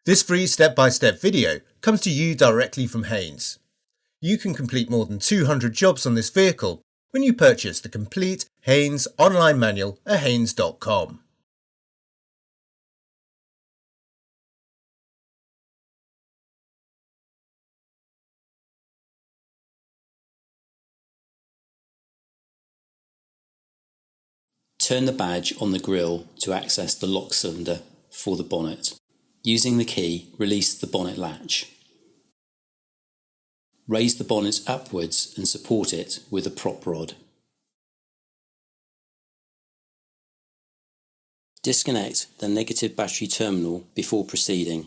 This free step-by-step video comes to you directly from Haynes. You can complete more than 200 jobs on this vehicle when you purchase the complete Haynes online manual at haynes.com. Turn the badge on the grille to access the lock cylinder for the bonnet. Using the key, release the bonnet latch. Raise the bonnet upwards and support it with a prop rod. Disconnect the negative battery terminal before proceeding.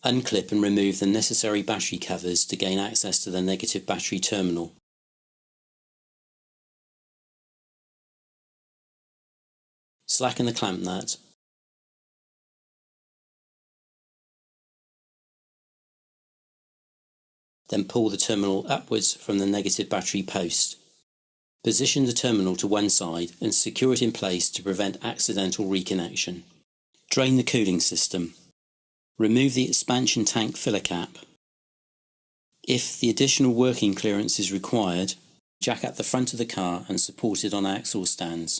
Unclip and remove the necessary battery covers to gain access to the negative battery terminal. Slacken the clamp nut. Then pull the terminal upwards from the negative battery post. Position the terminal to one side and secure it in place to prevent accidental reconnection. Drain the cooling system. Remove the expansion tank filler cap. If the additional working clearance is required, jack up the front of the car and support it on axle stands.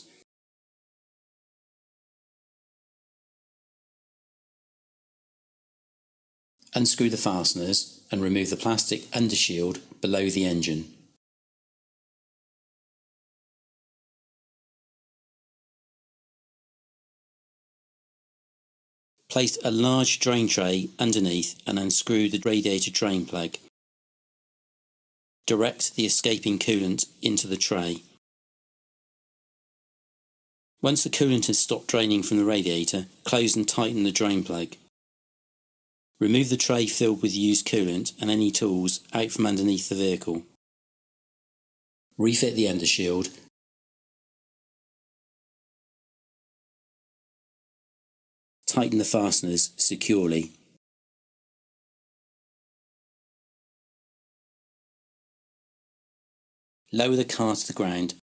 Unscrew the fasteners and remove the plastic undershield below the engine. Place a large drain tray underneath and unscrew the radiator drain plug. Direct the escaping coolant into the tray. Once the coolant has stopped draining from the radiator, close and tighten the drain plug. Remove the tray filled with used coolant and any tools out from underneath the vehicle. Refit the undershield. Tighten the fasteners securely. Lower the car to the ground.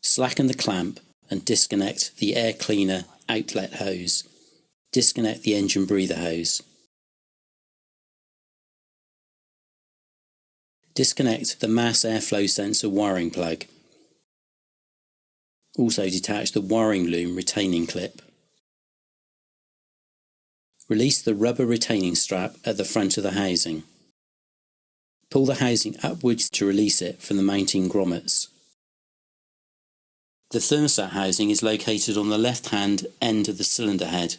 Slacken the clamp and disconnect the air cleaner outlet hose. Disconnect the engine breather hose. Disconnect the mass airflow sensor wiring plug. Also detach the wiring loom retaining clip. Release the rubber retaining strap at the front of the housing. Pull the housing upwards to release it from the mounting grommets. The thermostat housing is located on the left-hand end of the cylinder head.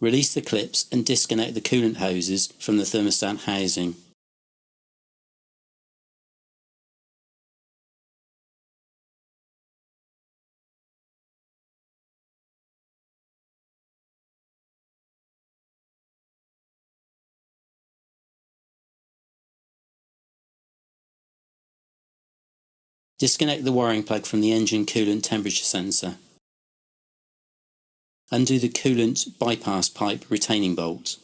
Release the clips and disconnect the coolant hoses from the thermostat housing. Disconnect the wiring plug from the engine coolant temperature sensor. Undo the coolant bypass pipe retaining bolt.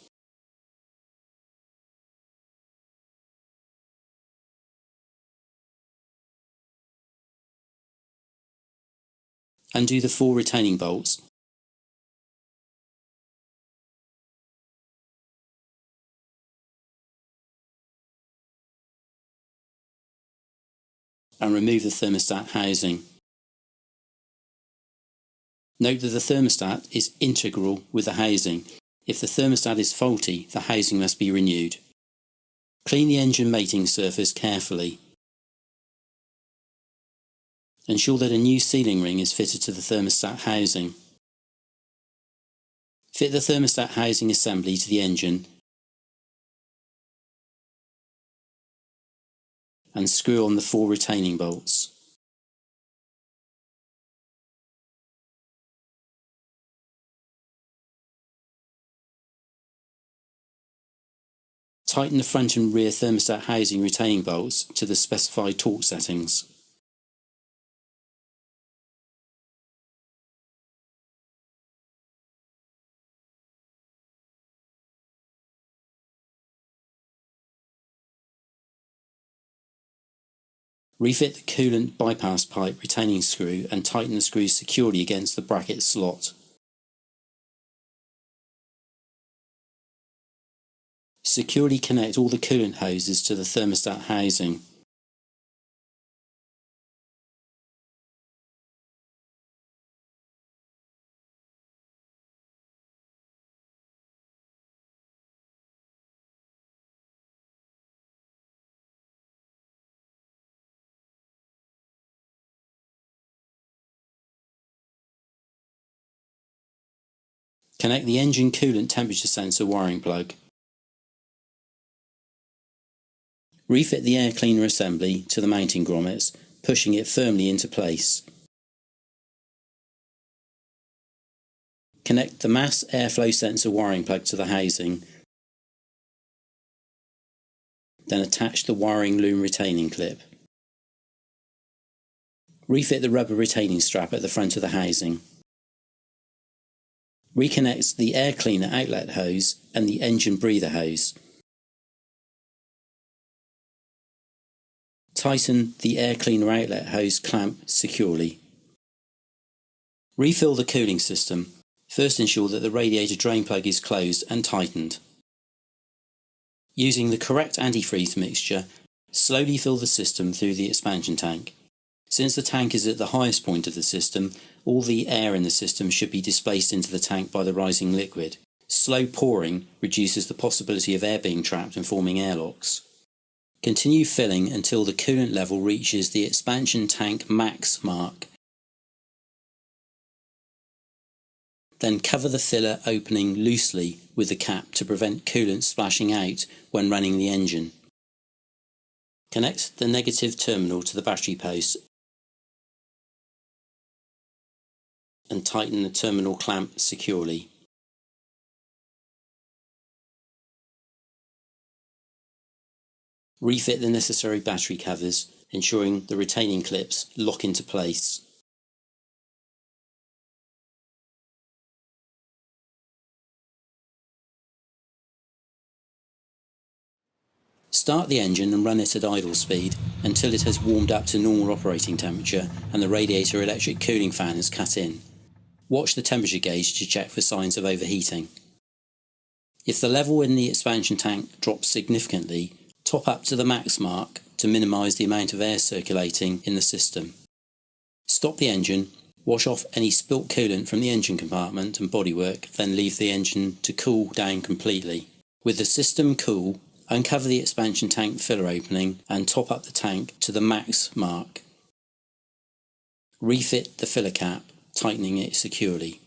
Undo the 4 retaining bolts. And remove the thermostat housing. Note that the thermostat is integral with the housing. If the thermostat is faulty, the housing must be renewed. Clean the engine mating surface carefully. Ensure that a new sealing ring is fitted to the thermostat housing. Fit the thermostat housing assembly to the engine and screw on the 4 retaining bolts. Tighten the front and rear thermostat housing retaining bolts to the specified torque settings. Refit the coolant bypass pipe retaining screw and tighten the screws securely against the bracket slot. Securely connect all the coolant hoses to the thermostat housing. Connect the engine coolant temperature sensor wiring plug. Refit the air cleaner assembly to the mounting grommets, pushing it firmly into place. Connect the mass airflow sensor wiring plug to the housing, then attach the wiring loom retaining clip. Refit the rubber retaining strap at the front of the housing. Reconnect the air cleaner outlet hose and the engine breather hose. Tighten the air cleaner outlet hose clamp securely. Refill the cooling system. First ensure that the radiator drain plug is closed and tightened. Using the correct antifreeze mixture, slowly fill the system through the expansion tank. Since the tank is at the highest point of the system, all the air in the system should be displaced into the tank by the rising liquid. Slow pouring reduces the possibility of air being trapped and forming airlocks. Continue filling until the coolant level reaches the expansion tank max mark. Then cover the filler opening loosely with the cap to prevent coolant splashing out when running the engine. Connect the negative terminal to the battery post and tighten the terminal clamp securely. Refit the necessary battery covers, ensuring the retaining clips lock into place. Start the engine and run it at idle speed until it has warmed up to normal operating temperature and the radiator electric cooling fan is cut in. Watch the temperature gauge to check for signs of overheating. If the level in the expansion tank drops significantly, top up to the max mark to minimise the amount of air circulating in the system. Stop the engine, wash off any spilt coolant from the engine compartment and bodywork, then leave the engine to cool down completely. With the system cool, uncover the expansion tank filler opening and top up the tank to the max mark. Refit the filler cap, tightening it securely.